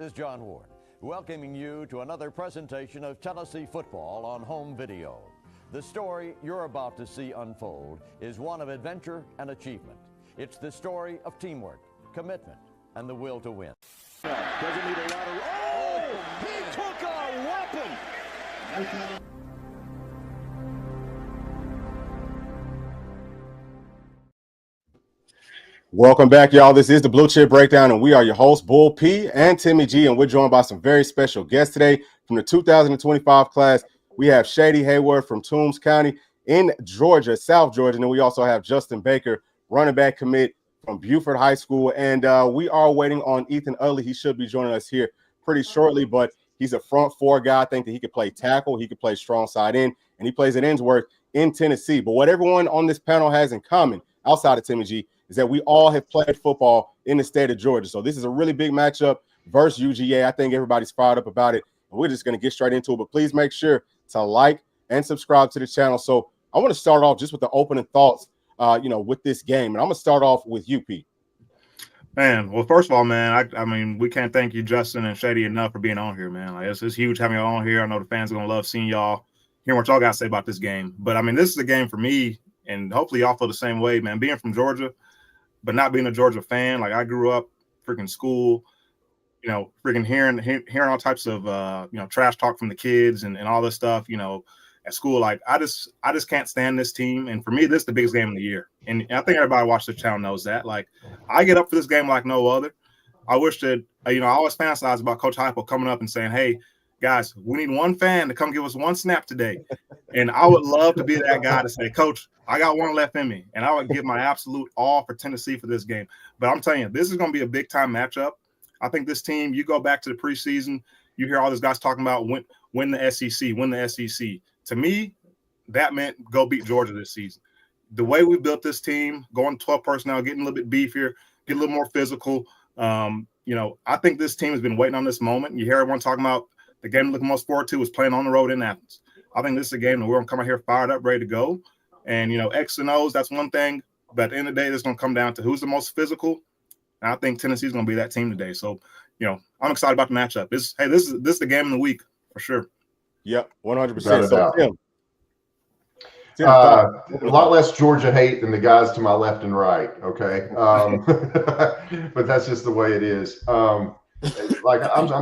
This is John Ward, welcoming you to another presentation of Tennessee football on home video. The story you're about to see unfold is one of adventure and achievement. It's the story of teamwork, commitment, and the will to win. Doesn't need a lot of... Oh! He took a weapon! Welcome back, y'all. This is the Bluechip Breakdown, and we are your hosts, Bull P and Timmy G, and we're joined by some very special guests today. From the 2025 class, we have Shaedy Hayward from Toombs County in Georgia, South Georgia, and then we also have Justin Baker, running back commit from Buford High School, and we are waiting on Ethan Utley. He should be joining us here pretty shortly, but he's a front four guy. I think that he could play tackle, he could play strong side end, and he plays at Ensworth in Tennessee. But what everyone on this panel has in common, outside of Timmy G, is that we all have played football in the state of Georgia. So this is a really big matchup versus UGA. I think everybody's fired up about it. We're just going to get straight into it. But please make sure to like and subscribe to the channel. So I want to start off just with the opening thoughts, with this game. And I'm going to start off with you, Pete. Man, well, first of all, man, I mean, we can't thank you, Justin and Shaedy, enough for being on here, man. Like, it's huge having y'all on here. I know the fans are going to love seeing y'all, hearing what y'all got to say about this game. But, I mean, this is a game for me, and hopefully y'all feel the same way, man. Being from Georgia, but not being a Georgia fan, like I grew up freaking school, freaking hearing all types of trash talk from the kids and all this stuff, at school. Like I just can't stand this team. And for me, this is the biggest game of the year. And I think everybody watching the channel knows that. Like I get up for this game like no other. I wish that I always fantasize about Coach Heupel coming up and saying, "Hey, guys, we need one fan to come give us one snap today." And I would love to be that guy to say, "Coach, I got one left in me," and I would give my absolute all for Tennessee for this game. But I'm telling you, this is going to be a big-time matchup. I think this team, you go back to the preseason, you hear all these guys talking about win the SEC, win the SEC. To me, that meant go beat Georgia this season. The way we built this team, going 12 personnel, getting a little bit beefier, get a little more physical. I think this team has been waiting on this moment. You hear everyone talking about the game they're looking most forward to is playing on the road in Athens. I think this is a game that we're going to come out here fired up, ready to go. And, X and O's, that's one thing. But at the end of the day, it's going to come down to who's the most physical. And I think Tennessee's going to be that team today. So, I'm excited about the matchup. This is the game of the week for sure. Yep, 100%. So, Tim, a lot less Georgia hate than the guys to my left and right, okay? But that's just the way it is. I'm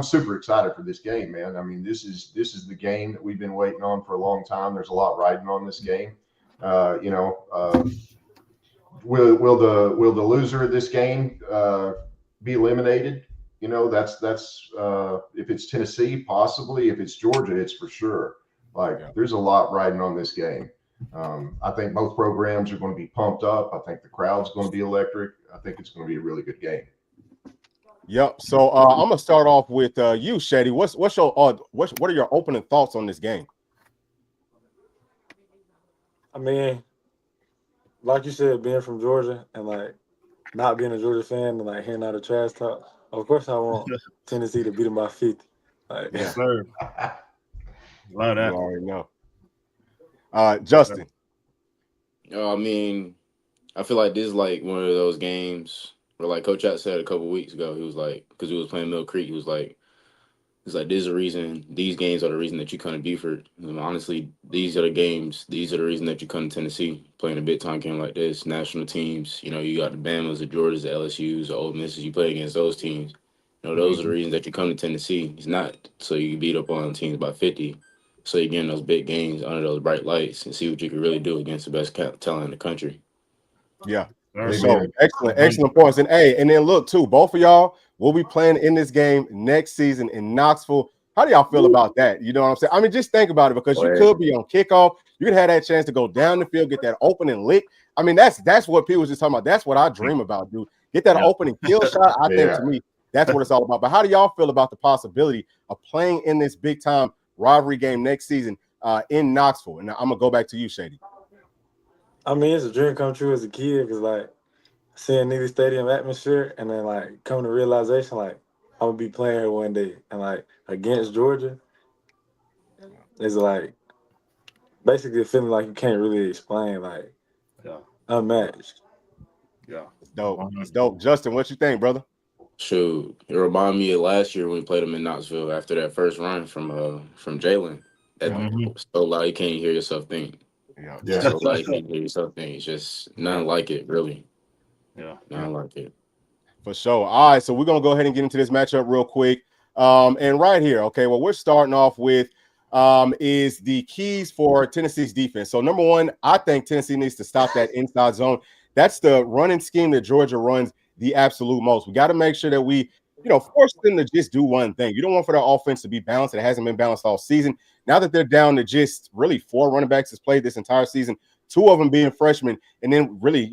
super excited for this game, man. I mean, this is the game that we've been waiting on for a long time. There's a lot riding on this game. Will the loser of this game be eliminated? That's if it's Tennessee, possibly. If it's Georgia, it's for sure. There's a lot riding on this game. I think both programs are going to be pumped up. I think the crowd's going to be electric. I think it's going to be a really good game. Yep. So I'm gonna start off with you, Shaedy. What are your opening thoughts on this game? I mean, like you said, being from Georgia and not being a Georgia fan and hearing all the trash talk, of course I want Tennessee to beat them by 50. Yes, sir. Love that. You already know. Justin. I mean, I feel like this is like one of those games where, like Coach Ott said a couple weeks ago, he was like, because he was playing Mill Creek, he was like, this is the reason, these games are the reason that you come to Buford. And honestly, these are the reason that you come to Tennessee, playing a big time game like this, national teams. You got the Bamas, the Georgias, the LSUs, the Ole Misses, you play against those teams. Those are the reasons that you come to Tennessee. It's not so you can beat up on teams by 50. So you're getting those big games under those bright lights and see what you can really do against the best talent in the country. Yeah. So excellent points. And then look too, both of y'all will be playing in this game next season in Knoxville. How do y'all feel about that? You know what I'm saying? I mean, just think about it, because you could be on kickoff. You could have that chance to go down the field, get that opening lick. I mean, that's what people was just talking about. That's what I dream about, dude. Get that opening kill shot. I think to me, that's what it's all about. But how do y'all feel about the possibility of playing in this big time rivalry game next season in Knoxville? And I'm gonna go back to you, Shaedy. I mean, it's a dream come true as a kid, because seeing Navy Stadium atmosphere and then coming to realization I'm gonna be playing here one day and against Georgia is basically a feeling you can't really explain, unmatched. Yeah, it's dope. It's dope. Justin, what you think, brother? Shoot, it reminded me of last year when we played them in Knoxville after that first run from Jalen. That Mhm. so loud you can't hear yourself think. Yeah. Yeah. So loud you can't hear yourself think. It's just nothing like it, really. Yeah. Nothing like it. For sure. All right, so we're gonna go ahead and get into this matchup real quick. And right here, okay, what we're starting off with is the keys for Tennessee's defense. So number one, I think Tennessee needs to stop that inside zone. That's the running scheme that Georgia runs the absolute most. We got to make sure that we, force them to just do one thing. You don't want for their offense to be balanced. It hasn't been balanced all season. Now that they're down to just really 4 running backs that's played this entire season, 2 of them being freshmen, and then really,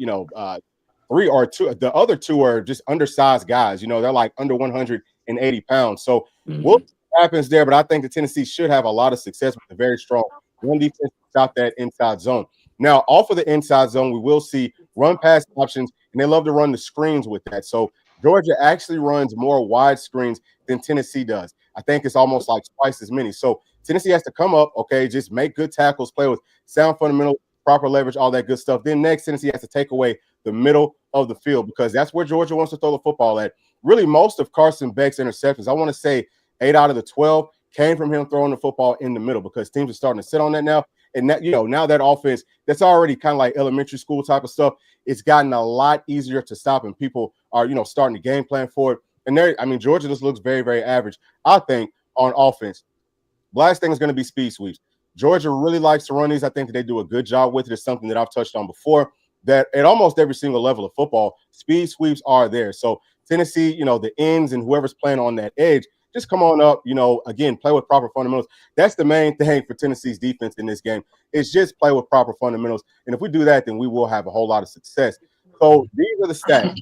3 or 2. The other 2 are just undersized guys. They're like under 180 pounds. So we'll Mhm. see what happens there. But I think the Tennessee should have a lot of success with a very strong run defense to stop that inside zone. Now, off of the inside zone, we will see run pass options, and they love to run the screens with that. So Georgia actually runs more wide screens than Tennessee does. I think it's almost like twice as many. So Tennessee has to come up, okay, just make good tackles, play with sound fundamentals, proper leverage, all that good stuff. Then next, Tennessee has to take away the middle of the field because that's where Georgia wants to throw the football at. Really, most of Carson Beck's interceptions, I want to say 8 out of the 12 came from him throwing the football in the middle because teams are starting to sit on that now. And that, now that offense that's already kind of like elementary school type of stuff, it's gotten a lot easier to stop, and people are, starting to game plan for it. And Georgia just looks very, very average, I think, on offense. Last thing is going to be speed sweeps. Georgia really likes to run these. I think that they do a good job with it. It's something that I've touched on before, that at almost every single level of football, speed sweeps are there. So Tennessee, the ends and whoever's playing on that edge, just come on up, again, play with proper fundamentals. That's the main thing for Tennessee's defense in this game. It's just play with proper fundamentals. And if we do that, then we will have a whole lot of success. So these are the stats.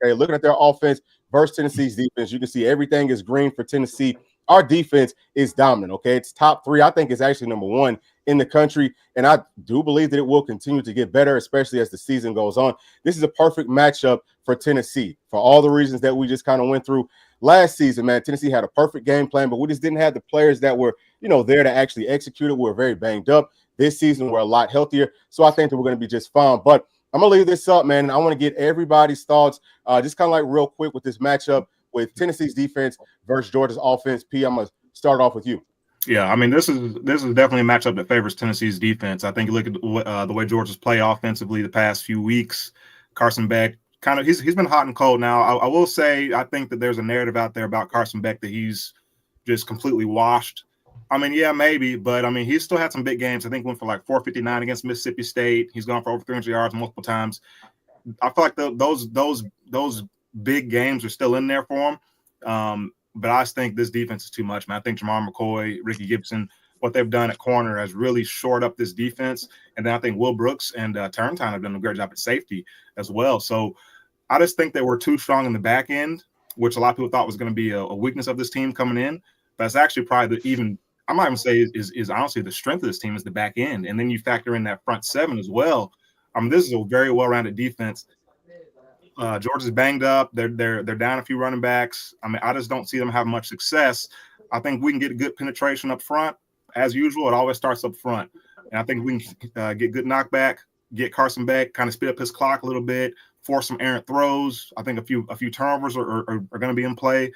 Okay, looking at their offense versus Tennessee's defense, you can see everything is green for Tennessee. Our defense is dominant. Okay, it's top 3. I think it's actually number 1 in the country, and I do believe that it will continue to get better, especially as the season goes on. This is a perfect matchup for Tennessee for all the reasons that we just kind of went through last season. Man, Tennessee had a perfect game plan, but we just didn't have the players that were, there to actually execute it. We were very banged up. This season, we're a lot healthier, so I think that we're going to be just fine. But I'm gonna leave this up, man, and I want to get everybody's thoughts, just kind of like real quick with this matchup with Tennessee's defense versus Georgia's offense. P, I'm gonna start off with you. Yeah, this is definitely a matchup that favors Tennessee's defense. I think you look at the way Georgia's play offensively the past few weeks. Carson Beck, kind of, he's been hot and cold. Now, I will say I think that there's a narrative out there about Carson Beck that he's just completely washed. Yeah, maybe, but he's still had some big games. I think went for like 459 against Mississippi State. He's gone for over 300 yards multiple times. I feel like those big games are still in there for him. But I just think this defense is too much, man. I think Jamar McCoy, Ricky Gibson, what they've done at corner has really shored up this defense. And then I think Will Brooks and Turntine have done a great job at safety as well. So I just think that we're too strong in the back end, which a lot of people thought was going to be a weakness of this team coming in. But it's actually probably I might even say is honestly the strength of this team is the back end. And then you factor in that front 7 as well. This is a very well-rounded defense. Georgia's banged up. They're down a few running backs. I just don't see them having much success. I think we can get good penetration up front. As usual, it always starts up front. And I think we can get good knockback, get Carson Beck, kind of speed up his clock a little bit, force some errant throws. I think a few turnovers are going to be in play.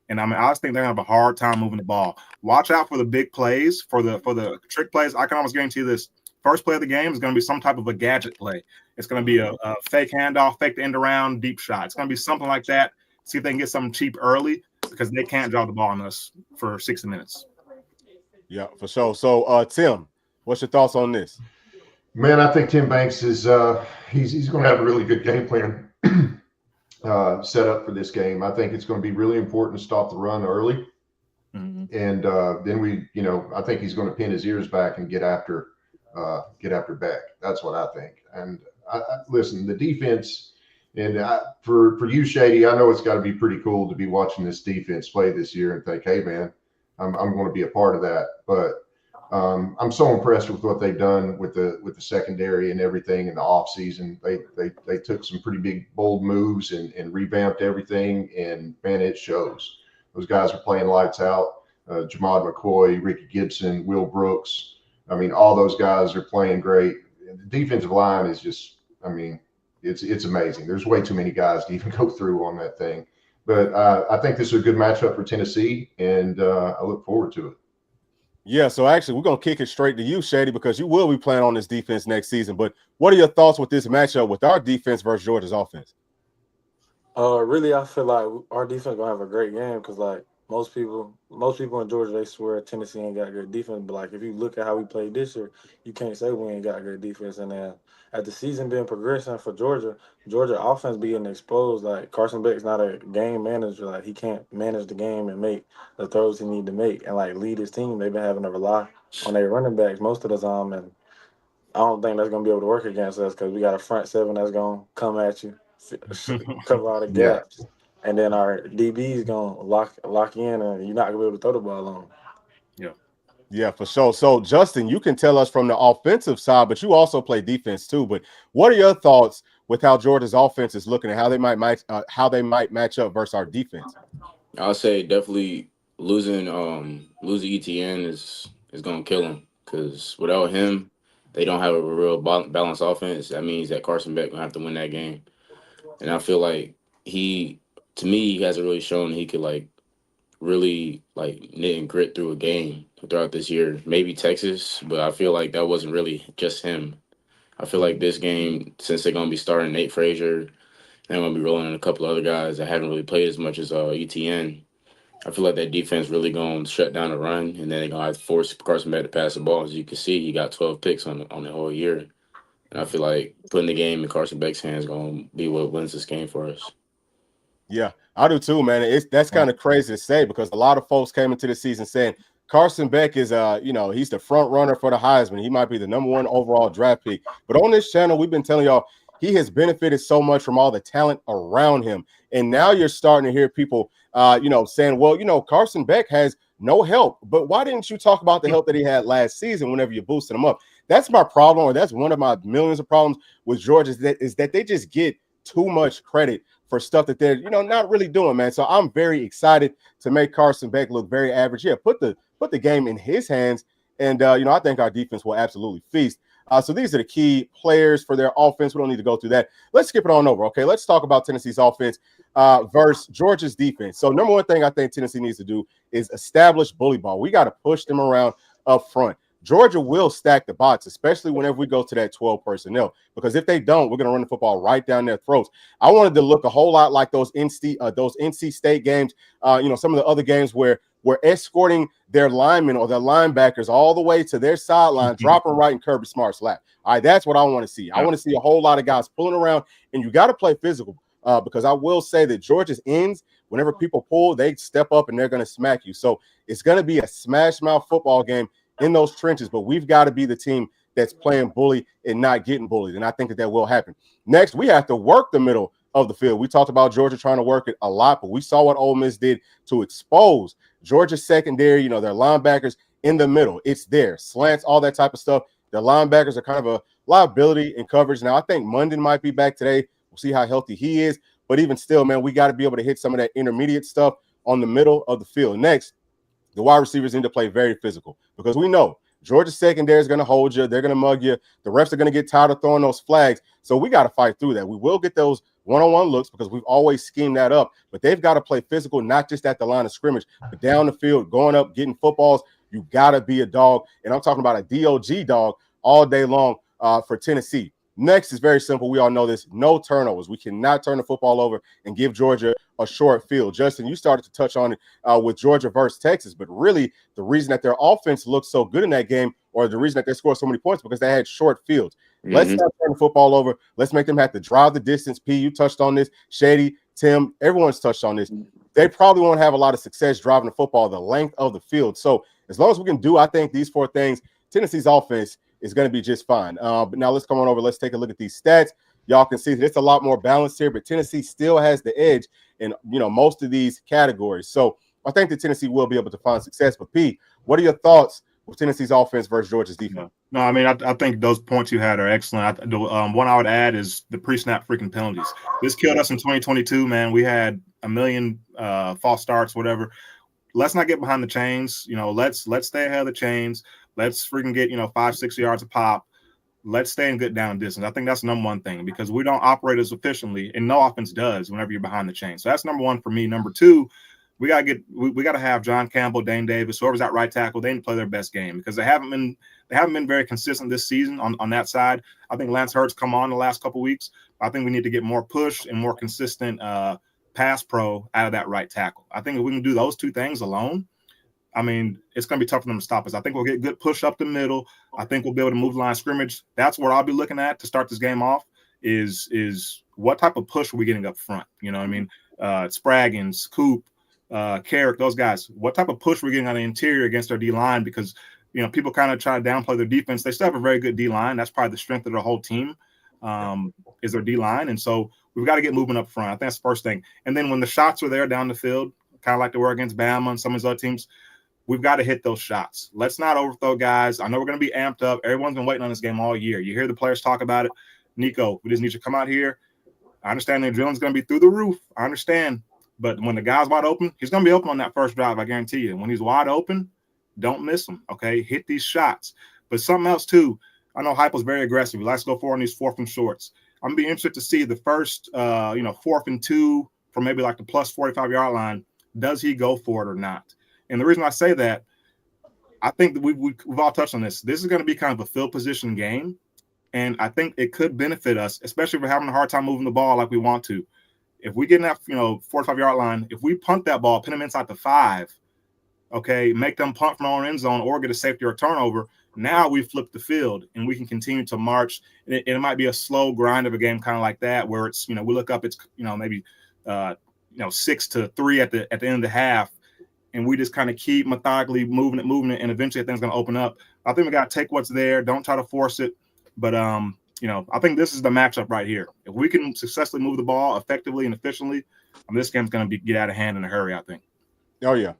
And I just think they're going to have a hard time moving the ball. Watch out for the big plays, for the trick plays. I can almost guarantee you this. First play of the game is going to be some type of a gadget play. It's going to be a fake handoff, fake the end around, deep shot. It's going to be something like that. See if they can get something cheap early because they can't drop the ball on us for 60 minutes. Yeah, for sure. So, Tim, what's your thoughts on this? Man, I think Tim Banks is he's going to have a really good game plan set up for this game. I think it's going to be really important to stop the run early, and then I think he's going to pin his ears back and get after Beck. That's what I think. And listen, the defense, and for you, Shaedy, I know it's got to be pretty cool to be watching this defense play this year and think, hey, man, I'm going to be a part of that. But I'm so impressed with what they've done with the secondary and everything in the offseason. They took some pretty big, bold moves and revamped everything, and man, it shows. Those guys are playing lights out. Jamad McCoy, Ricky Gibson, Will Brooks. All those guys are playing great. The defensive line is just, it's amazing. There's way too many guys to even go through on that thing. But I think this is a good matchup for Tennessee, and I look forward to it. Yeah, so actually, we're going to kick it straight to you, Shaedy, because you will be playing on this defense next season. But what are your thoughts with this matchup with our defense versus Georgia's offense? Really, I feel like our defense gonna have a great game because like most people in Georgia, they swear Tennessee ain't got good defense. But like if you look at how we played this year, you can't say we ain't got good defense. And then at the season being progressing for Georgia offense being exposed. Like Carson Beck's not a game manager. Like he can't manage the game and make the throws he need to make and like lead his team. They've been having to rely on their running backs most of the time, and I don't think that's gonna be able to work against us because we got a front seven that's gonna come at you, cover all the Yeah. gaps, and then our DB's gonna lock in, and you're not gonna be able to throw the ball on 'em. Yeah, for sure. So, Justin, you can tell us from the offensive side, but you also play defense too. But what are your thoughts with how Georgia's offense is looking and how they might match up versus our defense? I'll say definitely losing ETN is gonna kill him because without him, they don't have a real balanced offense. That means that Carson Beck gonna have to win that game, and I feel like he hasn't really shown he could like really like knit and grit through a game throughout this year. Maybe Texas, but I feel like that wasn't really just him. I feel like this game, since they're gonna be starting Nate Frazier, they're gonna be rolling in a couple other guys that haven't really played as much as ETN. I feel like that defense really gonna shut down the run, and then they're gonna have to force Carson Beck to pass the ball. As you can see, he got 12 picks on the whole year, and I feel like putting the game in Carson Beck's hands is gonna be what wins this game for us. Yeah, I do too, man. That's kind of crazy to say because a lot of folks came into the season saying Carson Beck is he's the front runner for the Heisman. He might be the #1 overall draft pick. But on this channel, we've been telling y'all he has benefited so much from all the talent around him. And now you're starting to hear people saying, well, Carson Beck has no help. But why didn't you talk about the help that he had last season whenever you boosted him up? That's my problem, or that's one of my millions of problems with Georgia is that they just get too much credit for stuff that they're not really doing, man. So I'm very excited to make Carson Beck look very average. Yeah, put the game in his hands, and I think our defense will absolutely feast. So these are the key players for their offense. We don't need to go through that. Let's skip it on over. Okay, let's talk about Tennessee's offense versus Georgia's defense. So number one thing I think Tennessee needs to do is establish bully ball. We got to push them around up front. Georgia will stack the box, especially whenever we go to that 12 personnel, because if they don't, we're going to run the football right down their throats. I wanted to look a whole lot like those NC State games, some of the other games where we're escorting their linemen or their linebackers all the way to their sideline, dropping right in Kirby Smart's lap. All right, that's what I want to see. I want to see a whole lot of guys pulling around, and you got to play physical because I will say that Georgia's ends, whenever people pull, they step up and they're going to smack you. So it's going to be a smash mouth football game in those trenches, but we've got to be the team that's playing bully and not getting bullied, and I think that will happen. Next, we have to work the middle of the field. We talked about Georgia trying to work it a lot, but we saw what Ole Miss did to expose Georgia's secondary, their linebackers in the middle. It's there, slants, all that type of stuff. Their linebackers are kind of a liability in coverage. Now, I think Munden might be back today. We'll see how healthy he is, but even still, man, we got to be able to hit some of that intermediate stuff on the middle of the field. Next, the wide receivers need to play very physical because we know Georgia's secondary is going to hold you. They're going to mug you. The refs are going to get tired of throwing those flags. So we got to fight through that. We will get those one-on-one looks because we've always schemed that up. But they've got to play physical, not just at the line of scrimmage, but down the field, going up, getting footballs. You got to be a dog. And I'm talking about a DOG dog all day long for Tennessee. Next is very simple. We all know this. No turnovers. We cannot turn the football over and give Georgia a short field. Justin, you started to touch on it with Georgia versus Texas, but really the reason that their offense looked so good in that game, or the reason that they scored so many points, because they had short fields. Let's not turn the football over. Let's make them have to drive the distance. P, you touched on this. Shaedy, Tim, everyone's touched on this. They probably won't have a lot of success driving the football the length of the field. So as long as we can do, I think, these four things, Tennessee's offense is going to be just fine. But now let's come on over. Let's take a look at these stats. Y'all can see that it's a lot more balanced here, but Tennessee still has the edge in most of these categories. So I think that Tennessee will be able to find success. But P, what are your thoughts with Tennessee's offense versus Georgia's defense? No, I mean, I think those points you had are excellent. One I would add is the pre-snap freaking penalties. This killed us in 2022, man. We had a million false starts, whatever. Let's not get behind the chains. Let's stay ahead of the chains. Let's freaking get 5-6 yards a pop. let's stay in good down distance. I think that's number one thing because we don't operate as efficiently, and no offense does whenever you're behind the chain. So that's number one for me. Number two, we gotta have John Campbell, Dane Davis, whoever's at right tackle. They need to play their best game because they haven't been very consistent this season on that side. I think Lance Hurts come on the last couple weeks. I think we need to get more push and more consistent pass pro out of that right tackle. I think if we can do those two things alone, I mean, it's going to be tough for them to stop us. I think we'll get good push up the middle. I think we'll be able to move the line of scrimmage. That's what I'll be looking at to start this game off is what type of push are we getting up front? You know what I mean? Spraggins, Coop, Carrick, those guys. What type of push we're getting on the interior against our D-line because, you know, people kind of try to downplay their defense. They still have a very good D-line. That's probably the strength of the whole team is their D-line. And so we've got to get moving up front. I think that's the first thing. And then when the shots are there down the field, kind of like they were against Bama and some of these other teams, we've got to hit those shots. Let's not overthrow guys. I know we're going to be amped up. Everyone's been waiting on this game all year. You hear the players talk about it. Nico, we just need you to come out here. I understand the adrenaline's going to be through the roof. I understand. But when the guy's wide open, he's going to be open on that first drive, I guarantee you. When he's wide open, don't miss him, okay? Hit these shots. But something else, too. I know Heupel's very aggressive. He likes to go forward on these 4th and shorts. I'm going to be interested to see the first, 4th and 2 from maybe like the plus 45-yard line. Does he go for it or not? And the reason I say that, I think that we've all touched on this. This is going to be kind of a field position game, and I think it could benefit us, especially if we're having a hard time moving the ball like we want to. If we get in that 45-yard line, if we punt that ball, pin them inside the 5, okay, make them punt from our own end zone or get a safety or turnover, now we flip the field and we can continue to march. And it might be a slow grind of a game kind of like that where it's, we look up, it's, maybe 6-3 at the end of the half. And we just kind of keep methodically moving it, and eventually things going to open up. I think we got to take what's there. Don't try to force it. But, I think this is the matchup right here. If we can successfully move the ball effectively and efficiently, this game's going to get out of hand in a hurry, I think. Oh, yeah.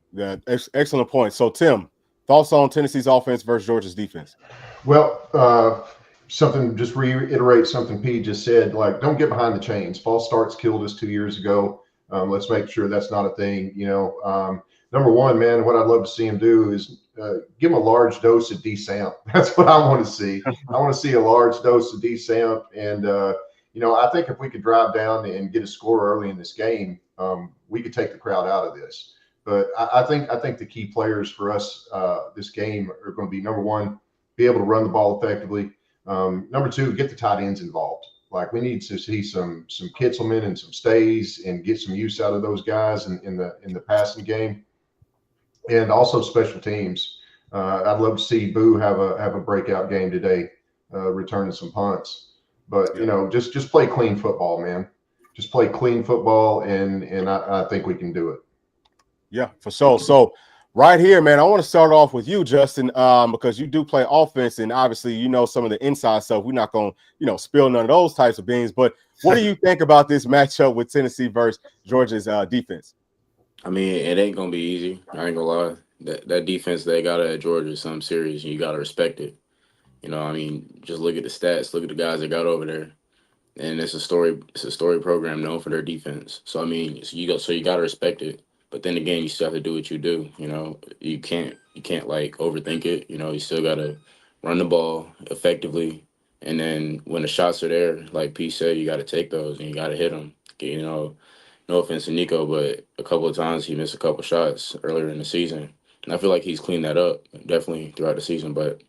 Excellent point. So, Tim, thoughts on Tennessee's offense versus Georgia's defense? Well, just reiterate something P just said, like, don't get behind the chains. False starts killed us 2 years ago. Let's make sure that's not a thing, Number one, man, what I'd love to see him do is give him a large dose of D-Samp. That's what I want to see. I want to see a large dose of D-Samp. And, I think if we could drive down and get a score early in this game, we could take the crowd out of this. But I think the key players for us this game are going to be, number one, be able to run the ball effectively. Number two, get the tight ends involved. Like, we need to see some Kitzelman and some stays and get some use out of those guys in the passing game. And also special teams. I'd love to see Boo have a breakout game today, returning some punts. But just play clean football, man. Just play clean football, and I think we can do it. Yeah, for sure. So right here, man, I want to start off with you, Justin, because you do play offense, and obviously some of the inside stuff. We're not going to spill none of those types of beans. But what do you think about this matchup with Tennessee versus Georgia's defense? I mean, it ain't gonna be easy. I ain't gonna lie. That defense they got at Georgia is something serious, and you gotta respect it. Just look at the stats. Look at the guys that got over there, and it's a story program known for their defense. So you gotta respect it. But then again, you still have to do what you do. You can't like overthink it. You still gotta run the ball effectively, and then when the shots are there, like P said, you gotta take those and you gotta hit them. No offense to Nico, but a couple of times he missed a couple shots earlier in the season. And I feel like he's cleaned that up definitely throughout the season. But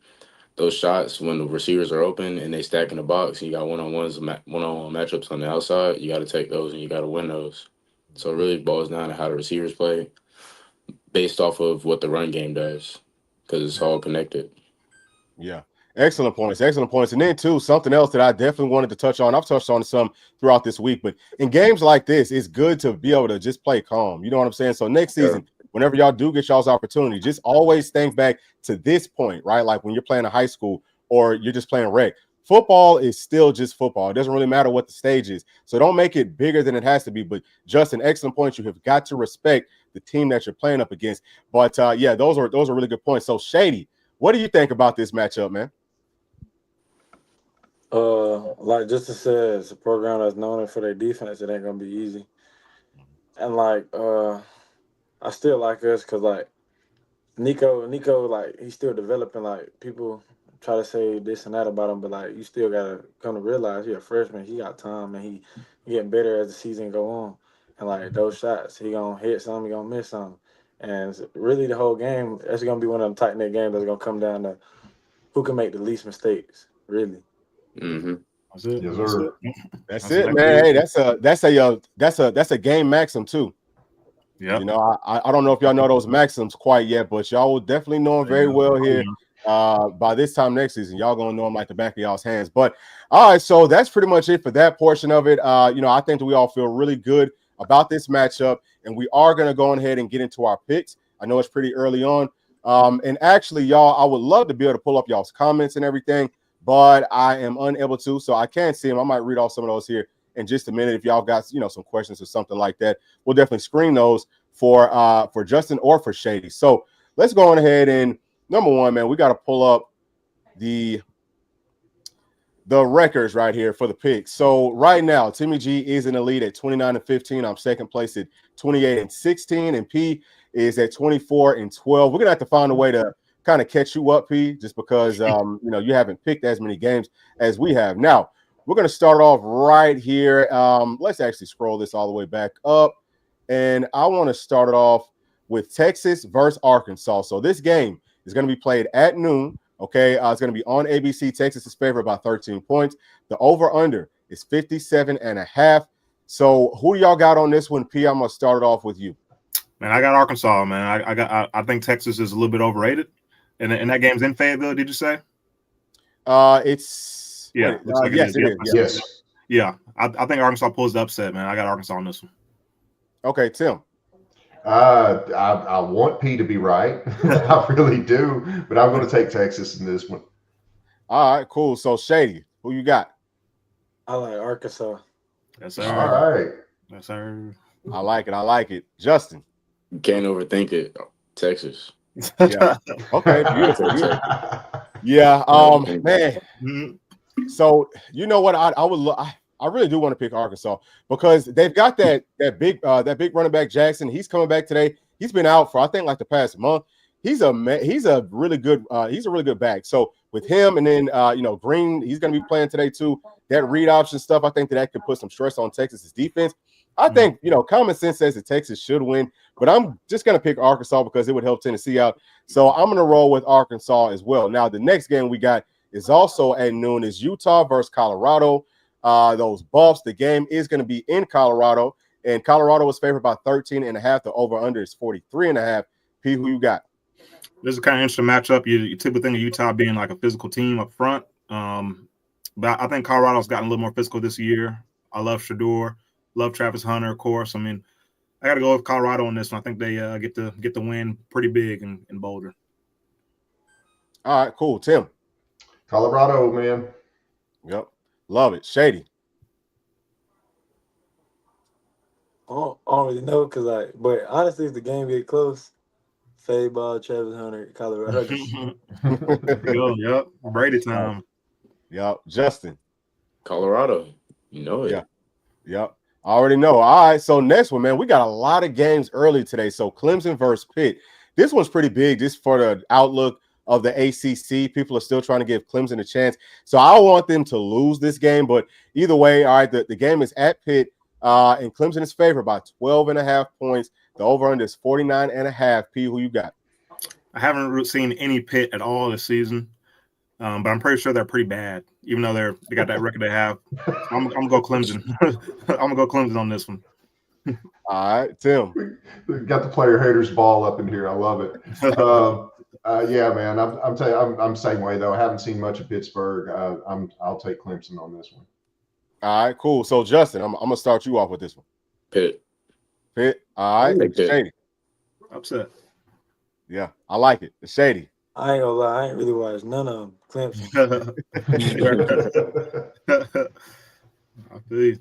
those shots, when the receivers are open and they stack in the box, and you got one-on-one matchups on the outside, you got to take those and you got to win those. So it really boils down to how the receivers play based off of what the run game does, because it's all connected. Yeah. Excellent points. And then, too, something else that I definitely wanted to touch on. I've touched on some throughout this week, but in games like this, it's good to be able to just play calm. You know what I'm saying? So next season, whenever y'all do get y'all's opportunity, just always think back to this point, right? Like when you're playing a high school or you're just playing rec. Football is still just football. It doesn't really matter what the stage is. So don't make it bigger than it has to be. But Justin, excellent points. You have got to respect the team that you're playing up against. But, those are really good points. So, Shaedy, what do you think about this matchup, man? Like Justin said, it's a program that's known for their defense. It ain't gonna be easy. And I still like us because Nico, like he's still developing. Like people try to say this and that about him, but like you still gotta come to realize he a freshman. He got time, and he getting better as the season go on. And like those shots, he gonna hit some, he gonna miss some. And it's really the whole game, that's gonna be one of them tight knit games that's gonna come down to who can make the least mistakes. Really. Mm-hmm. That's it. Yes, sir. That's it, man. Hey, that's a game maxim too. Yeah. You know, I don't know if y'all know those maxims quite yet, but y'all will definitely know them very well here. By this time next season, y'all gonna know them like the back of y'all's hands. But all right, so that's pretty much it for that portion of it. You know, I think that we all feel really good about this matchup, and we are gonna go ahead and get into our picks. I know it's pretty early on. And actually, y'all, I would love to be able to pull up y'all's comments and everything, but I am unable to, so I can't see them. I might read off some of those here in just a minute. If y'all got, you know, some questions or something like that, we'll definitely screen those for Justin or for Shaedy. So let's go on ahead and number one, man, we got to pull up the records right here for the picks. So right now, Timmy G is in the lead at 29-15. I'm second place at 28-16, and P is at 24-12. We're gonna have to find a way to kind of catch you up, P, just because you know, you haven't picked as many games as we have. Now we're gonna start off right here. Let's actually scroll this all the way back up, and I want to start it off with Texas versus Arkansas. So this game is going to be played at noon. Okay, it's going to be on ABC. Texas is favored by 13 points. The over/under is 57.5. So who do y'all got on this one, P? I'm going to start it off with you. Man, I got Arkansas, man. I think Texas is a little bit overrated. And that game's in Fayetteville, did you say? It's yeah. Yes, it is. Yes. Yeah, I think Arkansas pulls the upset, man. I got Arkansas on this one. Okay, Tim. I want P to be right. I really do, but I'm going to take Texas in this one. All right, cool. So Shaedy, who you got? I like Arkansas. Yes, sir. All right. Yes, sir. I like it. I like it. Justin. You can't overthink it. Texas. Yeah. Okay, beautiful. Yeah. Man. Mhm. So you know what? I really do want to pick Arkansas because they've got that big running back Jackson. He's coming back today. He's been out for I think like the past month. He's a really good back. So with him and then you know, Green, he's going to be playing today too. That read option stuff, I think that could put some stress on Texas's defense. I think, you know, common sense says that Texas should win, but I'm just going to pick Arkansas because it would help Tennessee out. So I'm going to roll with Arkansas as well. Now the next game we got is also at noon. Is Utah versus Colorado. Those Buffs. The game is going to be in Colorado, and Colorado was favored by 13.5. The over/under is 43.5. P, who you got? This is kind of interesting matchup. You typically think of Utah being like a physical team up front, but I think Colorado's gotten a little more physical this year. I love Shador, love Travis Hunter, of course. I mean, I got to go with Colorado on this one. I think they get the win pretty big in Boulder. All right, cool. Tim. Colorado, man. Yep. Love it. Shaedy. I don't really know because but honestly, if the game get close, Fade Ball, Travis Hunter, Colorado. Yep. Brady time. Yep. Justin. Colorado. You know it. Yeah. Yep. I already know. All right. So next one, man, we got a lot of games early today. So Clemson versus Pitt. This one's pretty big just for the outlook of the ACC. People are still trying to give Clemson a chance. So I want them to lose this game. But either way, all right, the game is at Pitt, and Clemson is favored by 12.5 points. The over-under is 49.5. P, who you got? I haven't seen any Pitt at all this season, but I'm pretty sure they're pretty bad, even though they got that record they have. I'm going to go Clemson. I'm going to go Clemson on this one. All right, Tim. We got the player haters ball up in here. I love it. Yeah, man. I'm same way though. I haven't seen much of Pittsburgh. I'll take Clemson on this one. All right, cool. So Justin, I'm gonna start you off with this one. Pitt. All right, Shaedy. Upset. Yeah, I like it. The Shaedy. I ain't gonna lie, I ain't really watched none of them. Clemson. I feel you.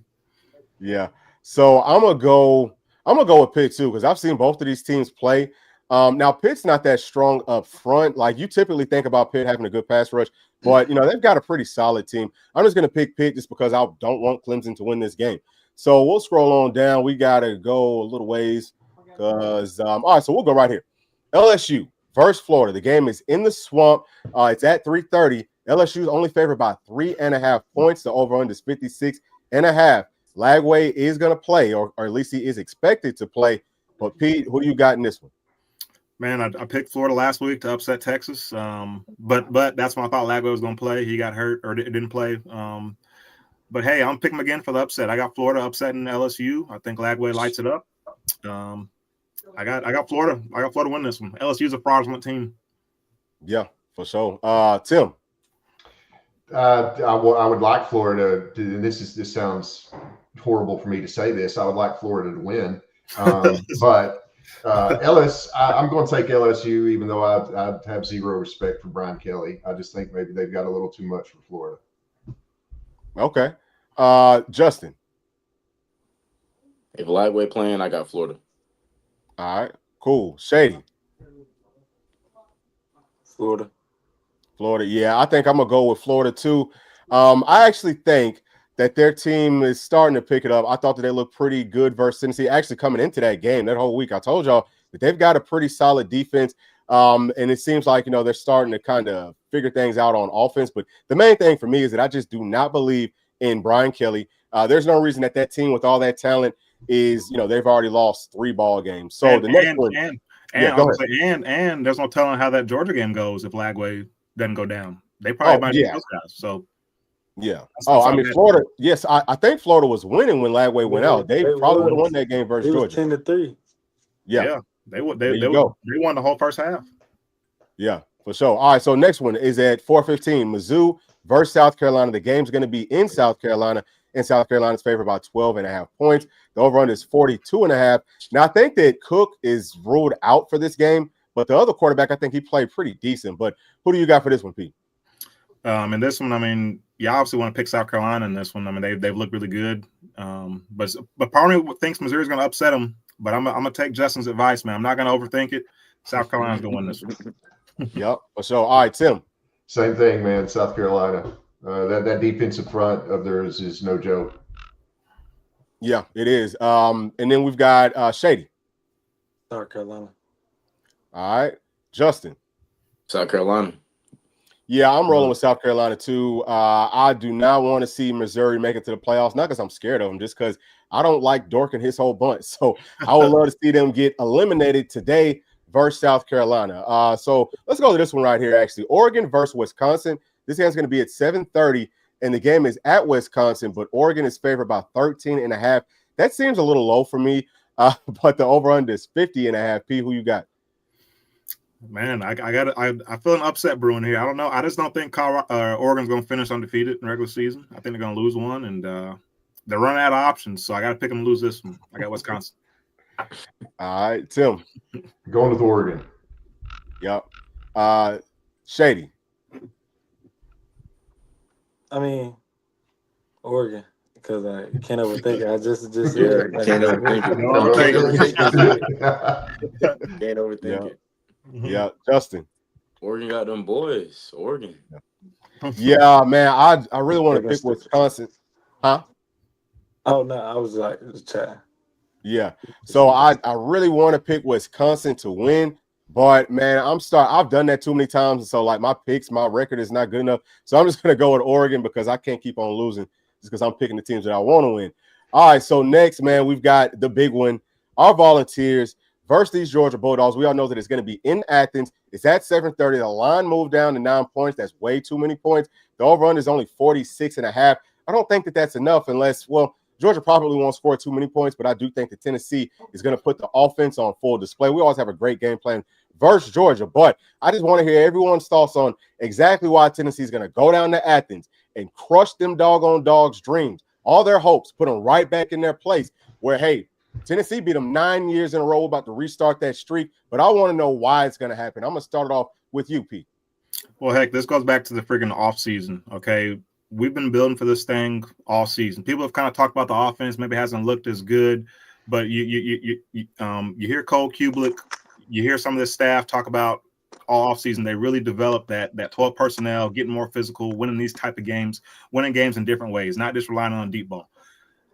Yeah. So I'm gonna go with Pitt too, because I've seen both of these teams play. Now Pitt's not that strong up front. Like you typically think about Pitt having a good pass rush, but you know, they've got a pretty solid team. I'm just gonna pick Pitt just because I don't want Clemson to win this game. So we'll scroll on down. We gotta go a little ways because all right, so we'll go right here. LSU versus Florida. The game is in the Swamp. It's at 3:30. LSU is only favored by 3.5 points. The over-under is 56.5. Lagway is going to play, or at least he is expected to play. But, Pete, who do you got in this one? Man, I picked Florida last week to upset Texas, but that's when I thought Lagway was going to play. He got hurt or didn't play. But, hey, I'm picking him again for the upset. I got Florida upsetting LSU. I think Lagway lights it up. I got Florida. I got Florida win this one. LSU's a fraudulent team. Yeah, for sure. Tim. I would like Florida to, and this sounds horrible for me to say this. I would like Florida to win, but I'm going to take LSU, even though I have zero respect for Brian Kelly. I just think maybe they've got a little too much for Florida. Okay, Justin. If Lagway playing, I got Florida. All right, cool. Shaedy. Florida, yeah, I think I'm gonna go with Florida too. I actually think that their team is starting to pick it up. I thought that they looked pretty good versus Tennessee. Actually, coming into that game, that whole week, I told y'all that they've got a pretty solid defense, and it seems like they're starting to kind of figure things out on offense. But the main thing for me is that I just do not believe in Brian Kelly. There's no reason that team with all that talent is they've already lost 3 ball games. So the next one, and there's no telling how that Georgia game goes if Lagway doesn't go down. They probably might be those guys. So yeah. I mean, Florida. Yes, I think Florida was winning when Lagway went out. They probably would have won that game versus Georgia. 10-3. Yeah. They won the whole first half. Yeah, for sure. All right. So next one is at 4:15. Mizzou versus South Carolina. The game's going to be in South Carolina. In South Carolina's favor by 12.5 points. The over-under is 42.5. Now, I think that Cook is ruled out for this game, but the other quarterback, I think he played pretty decent. But who do you got for this one, Pete? In this one, I mean, you obviously want to pick South Carolina in this one. I mean, they've looked really good. But part of me thinks Missouri's going to upset them. But I'm going to take Justin's advice, man. I'm not going to overthink it. South Carolina's going to win this one. Yep. So, all right, Tim. Same thing, man. South Carolina. That defensive front of theirs is no joke. Yeah, it is. And then we've got Shaedy. South Carolina. All right. Justin. South Carolina. Yeah, I'm rolling with South Carolina too. I do not want to see Missouri make it to the playoffs, not because I'm scared of them, just because I don't like Dork and his whole bunch. So I would love to see them get eliminated today versus South Carolina. So let's go to this one right here, actually. Oregon versus Wisconsin. This game's going to be at 7:30, and the game is at Wisconsin, but Oregon is favored by 13.5. That seems a little low for me, but the over-under is 50.5. P, who you got? Man, I feel an upset brewing here. I don't know. I just don't think Oregon's going to finish undefeated in the regular season. I think they're going to lose one, and they're running out of options, so I got to pick them to lose this one. I got Wisconsin. All right, Tim. Going with Oregon. Yep. Shaedy. I mean, Oregon, because I can't overthink it. I just can't overthink it. Can't overthink it. Yeah, Justin. Oregon got them boys. Oregon. Yeah, man. I really want to pick Wisconsin. Huh? Oh no, I was like just chatting. Yeah. So I really want to pick Wisconsin to win. But man, I've done that too many times. And so like my record is not good enough. So I'm just gonna go with Oregon because I can't keep on losing just because I'm picking the teams that I want to win. All right, so next, man, we've got the big one. Our Volunteers versus these Georgia Bulldogs. We all know that it's going to be in Athens. It's at 7:30. The line moved down to 9 points. That's way too many points. The over-under is only 46.5. I don't think that that's enough unless, Georgia probably won't score too many points, but I do think that Tennessee is going to put the offense on full display. We always have a great game plan versus Georgia, but I just want to hear everyone's thoughts on exactly why Tennessee is going to go down to Athens and crush them doggone dogs' dreams, all their hopes, put them right back in their place where, hey, Tennessee beat them 9 years in a row, about to restart that streak, but I want to know why it's going to happen. I'm going to start it off with you, Pete. Well, heck, this goes back to the freaking offseason, okay? We've been building for this thing all season. People have kind of talked about the offense, maybe it hasn't looked as good, but you hear Cole Kublik, you hear some of the staff talk about all offseason. They really developed that 12 personnel, getting more physical, winning these type of games, winning games in different ways, not just relying on deep ball.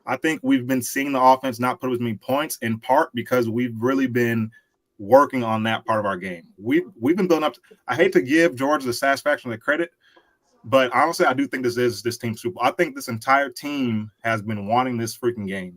I think we've been seeing the offense not put as many points in part because we've really been working on that part of our game. We've been building up. I hate to give Georgia the satisfaction of the credit, but honestly, I do think this is this team's Super Bowl. I think this entire team has been wanting this freaking game.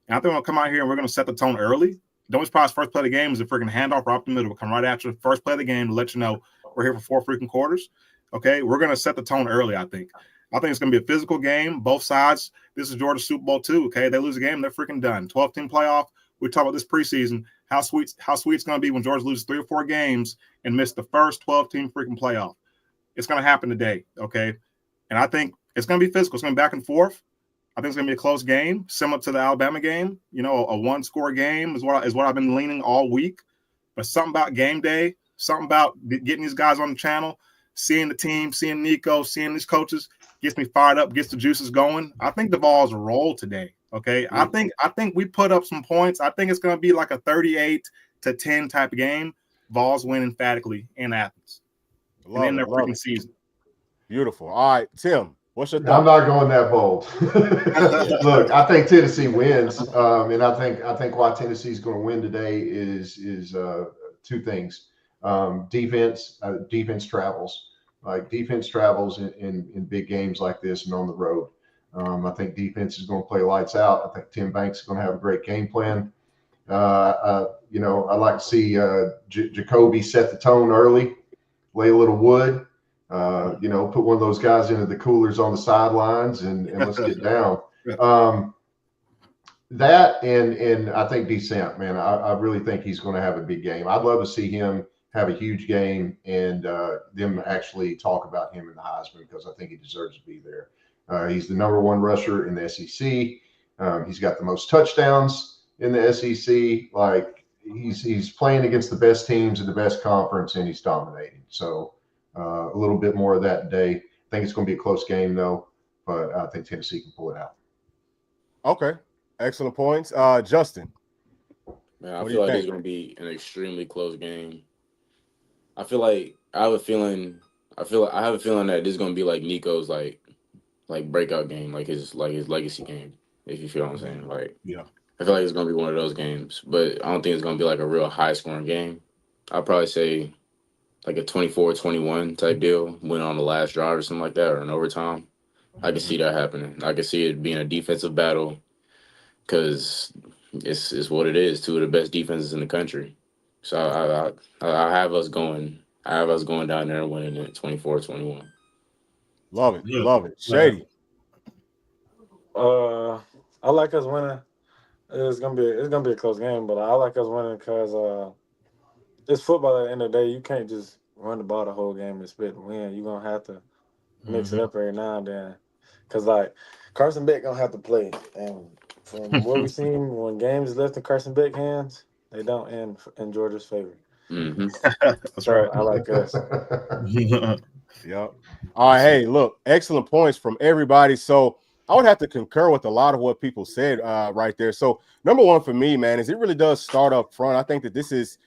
And I think we'll come out here and we're going to set the tone early. Don't be surprised first play of the game is a freaking handoff right up the middle. We'll come right after the first play of the game to let you know we're here for 4 freaking quarters. Okay, we're going to set the tone early, I think. I think it's going to be a physical game, both sides. This is Georgia's Super Bowl too, okay? They lose a game, they're freaking done. 12-team playoff. We talk about this preseason, how sweet it's going to be when Georgia loses 3 or 4 games and miss the first 12-team freaking playoff. It's going to happen today, okay? And I think it's going to be physical. It's going to be back and forth. I think it's going to be a close game, similar to the Alabama game. You know, a one-score game is what I've been leaning all week. But something about game day, something about getting these guys on the channel, seeing the team, seeing Nico, seeing these coaches gets me fired up, gets the juices going. I think the Vols roll today. Okay, I think we put up some points. I think it's going to be like a 38-10 type of game. Vols win emphatically in Athens. And in their freaking season. Beautiful. All right, Tim, what's your thought? I'm not going that bold. Look, I think Tennessee wins, and I think why Tennessee's going to win today is 2 things. Defense travels. Like defense travels in big games like this and on the road. I think defense is going to play lights out. I think Tim Banks is going to have a great game plan. You know, I'd like to see Jacoby set the tone early, lay a little wood. You know, put one of those guys into the coolers on the sidelines and let's get down. That and I think Descent, man, I really think he's going to have a big game. I'd love to see him have a huge game and them actually talk about him in the Heisman because I think he deserves to be there. He's the #1 rusher in the SEC. He's got the most touchdowns in the SEC. Like he's playing against the best teams in the best conference and he's dominating. So a little bit more of that today. I think it's going to be a close game though, but I think Tennessee can pull it out. Okay, excellent points. Justin, man, I feel like it's going to be an extremely close game. I feel like I have a feeling that this is going to be like Nico's like breakout game, like his legacy game. If you feel what I'm saying, like yeah, I feel like it's going to be one of those games, but I don't think it's going to be like a real high scoring game. I'd probably say like a 24-21 type deal, win on the last drive or something like that, or an overtime. I can see that happening. I can see it being a defensive battle because it's what it is. 2 of the best defenses in the country. So I have us going. I have us going down there and winning it 24-21. Love it, love it. Shaedy. I like us winning. It's gonna be a close game, but I like us winning because it's football. At the end of the day, you can't just run the ball the whole game and expect to win. You're gonna have to mix it up every now and then. Cause like Carson Beck gonna have to play, and from what we've seen, when games is left in Carson Beck hands, they don't end in Georgia's favor. Mm-hmm. That's right. I like us. Yep. All right. Hey, look, excellent points from everybody. So I would have to concur with a lot of what people said right there. So #1 for me, man, is it really does start up front. I think that this is,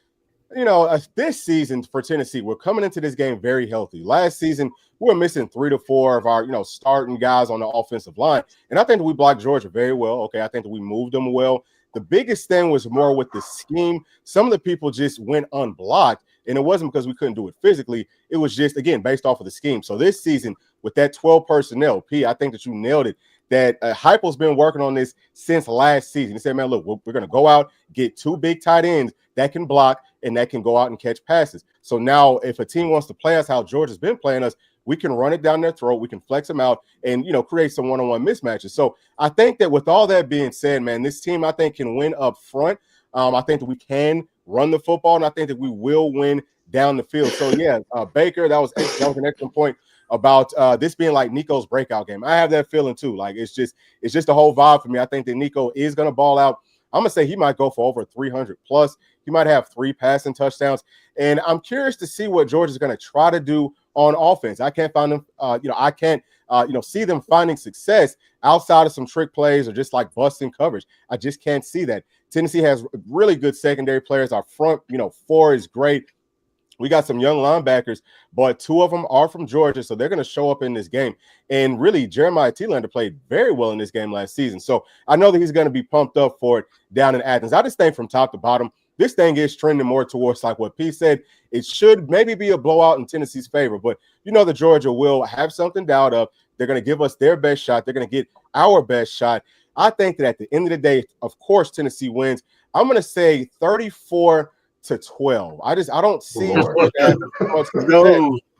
you know, this season for Tennessee, we're coming into this game very healthy. Last season, we were missing 3 to 4 of our, you know, starting guys on the offensive line. And I think that we blocked Georgia very well. Okay. I think that we moved them well. The biggest thing was more with the scheme. Some of the people just went unblocked, and it wasn't because we couldn't do it physically. It was just, again, based off of the scheme. So this season, with that 12 personnel, P, I think that you nailed it, that Heupel's been working on this since last season. He said, man, look, we're going to go out, get 2 big tight ends that can block and that can go out and catch passes. So now if a team wants to play us how Georgia's been playing us, we can run it down their throat. We can flex them out and, you know, create some one-on-one mismatches. So I think that with all that being said, man, this team, I think, can win up front. I think that we can run the football, and I think that we will win down the field. So, yeah, Baker, that was an excellent point about this being like Nico's breakout game. I have that feeling too. Like it's just the whole vibe for me. I think that Nico is going to ball out. I'm going to say he might go for over 300 plus. He might have 3 passing touchdowns. And I'm curious to see what Georgia's going to try to do on offense. I can't find them, I can't see them finding success outside of some trick plays or just like busting coverage. I just can't see that. Tennessee has really good secondary players. Our front, 4 is great. We got some young linebackers, but 2 of them are from Georgia, so they're going to show up in this game. And really, Jeremiah Thielander played very well in this game last season. So I know that he's going to be pumped up for it down in Athens. I just think from top to bottom, this thing is trending more towards like what P said. It should maybe be a blowout in Tennessee's favor, but you know the Georgia will have something dialed up. They're going to give us their best shot. They're going to get our best shot. I think that at the end of the day, of course, Tennessee wins. I'm going to say 34-12. I don't see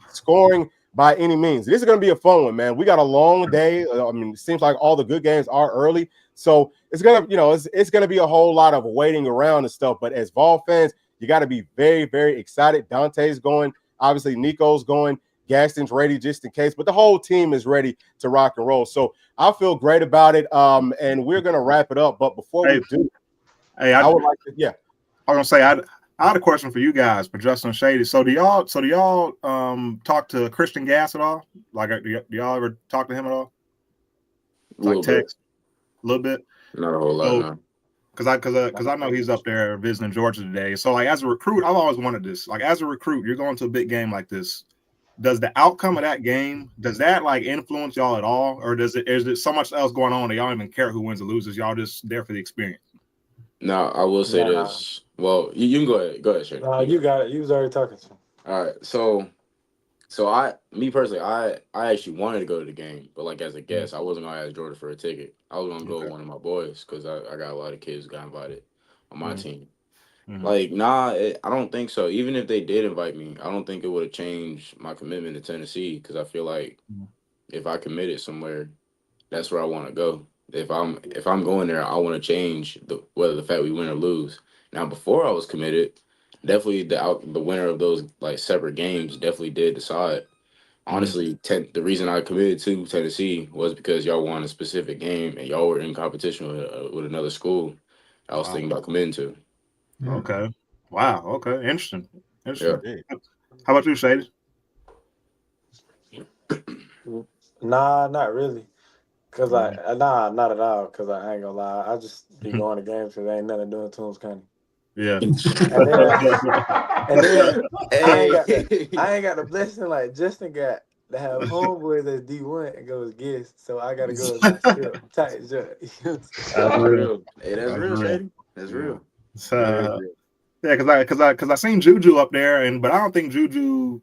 scoring by any means. This is going to be a fun one, man. We got a long day. I mean, it seems like all the good games are early. So it's going to, it's going to be a whole lot of waiting around and stuff. But as Vol fans, you got to be very, very excited. Dante's going. Obviously, Nico's going. Gaston's ready just in case. But the whole team is ready to rock and roll. So I feel great about it. And we're going to wrap it up. But before we do, I would like to, I was going to say, I had a question for you guys, for Justin and Shaedy. So do y'all talk to Christian Gass at all? Like, do y'all ever talk to him at all? Like text? A little bit? Not a whole lot, no. Because I know he's up there visiting Georgia today. So, like, as a recruit, I've always wanted this. Like, as a recruit, you're going to a big game like this. Does the outcome of that game, does that, like, influence y'all at all? Or is there so much else going on that y'all don't even care who wins or loses? Y'all just there for the experience? No, I will say this. Well, you can go ahead. Go ahead, Shaedy. You got it. You was already talking to him. All right. So me personally, I actually wanted to go to the game, but like as a guest, I wasn't gonna ask Jordan for a ticket. I was gonna go with one of my boys because I got a lot of kids who got invited on my team. Like, I don't think so. Even if they did invite me, I don't think it would have changed my commitment to Tennessee because I feel like if I committed somewhere, that's where I want to go. If I'm going there, I want to change whether the fact we win or lose. Now, before I was committed, definitely the winner of those like separate games definitely did decide. Honestly, the reason I committed to Tennessee was because y'all won a specific game and y'all were in competition with another school I was thinking about committing to. Okay. Wow. Okay. Interesting. Yeah. How about you, Shaedy? Nah, not really. Cause not at all. Cause I ain't gonna lie, I just be going to games because ain't nothing doing Toombs County. Yeah. and then I ain't got the blessing like Justin got to have homeboys as D1 and go as guests, so I gotta go as tight judge. That's real. Hey, that's real, Shaedy. That's real. Because I seen Juju up there, but I don't think Juju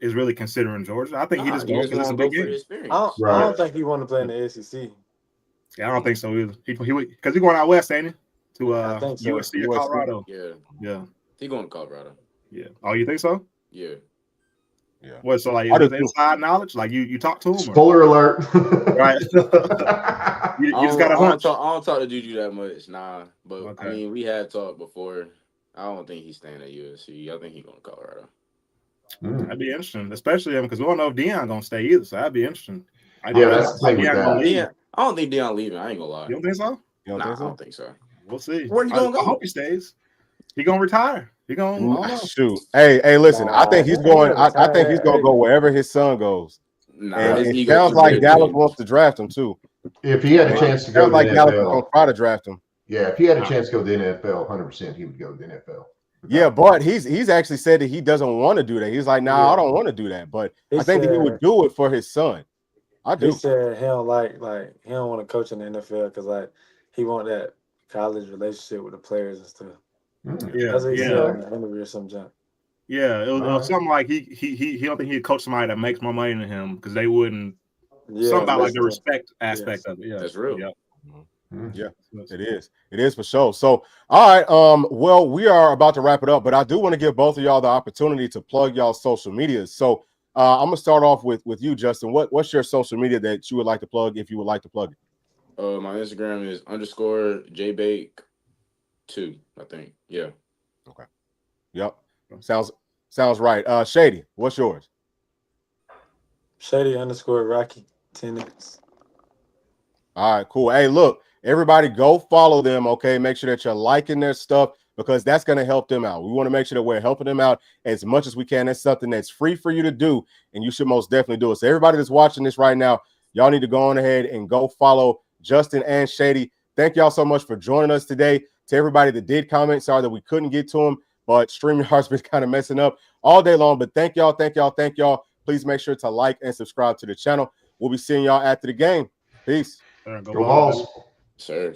is really considering Georgia. I think he just goes for the big game. I don't think he want to play in the SEC. Yeah, I don't think so either. Because he going out west, ain't he? To USC or Colorado. Yeah. He going to Colorado. Yeah. Oh, you think so? Yeah. What? So like, is it inside knowledge? Like you talk to him? Spoiler alert. Right. you just got a hunch. I don't talk to Juju that much, nah. But okay. I mean, we had talked before. I don't think he's staying at USC. I think he's going to Colorado. That'd be interesting, especially because we don't know if Deion gonna stay either. So that'd be interesting. That's the thing with that. I don't think Deion leaving. I ain't gonna lie. You don't think so? I don't think so. We'll see. Where you gonna go? I hope he stays. He gonna retire. He gonna shoot. Hey, listen. I think he's going. I think he's gonna go wherever his son goes. It sounds like Dallas wants to draft him too. If he had a chance to go, like Dallas is gonna try to draft him. Yeah, if he had a chance to go to the NFL, 100%, he would go to the NFL. Yeah, but he's actually said that he doesn't want to do that. He's like, I don't want to do that. But I think that he would do it for his son. I do. He said he don't he don't want to coach in the NFL because like he want that college relationship with the players and stuff. Yeah, that's what he said in the interview or something. Yeah, it was something like he don't think he'd coach somebody that makes more money than him because they wouldn't. Something about like the respect aspect of it. Yeah, that's real. Yeah. Yeah, it is for sure. So, all right, well, we are about to wrap it up, but I do want to give both of y'all the opportunity to plug y'all social medias. So, I'm gonna start off with you, Justin. What's your social media that you would like to plug if you would like to plug it? My Instagram is _JBake2, I think. Yeah. Okay. Yep. Sounds right. Shaedy, what's yours? Shaedy _Rocky Tennis. All right, cool. Hey, look. Everybody go follow them, okay? Make sure that you're liking their stuff because that's going to help them out. We want to make sure that we're helping them out as much as we can. That's something that's free for you to do, and you should most definitely do it. So everybody that's watching this right now, y'all need to go on ahead and go follow Justin and Shaedy. Thank y'all so much for joining us today. To everybody that did comment, sorry that we couldn't get to them, but StreamYard's been kind of messing up all day long. But thank y'all. Please make sure to like and subscribe to the channel. We'll be seeing y'all after the game. Peace. Go Vols. Sir.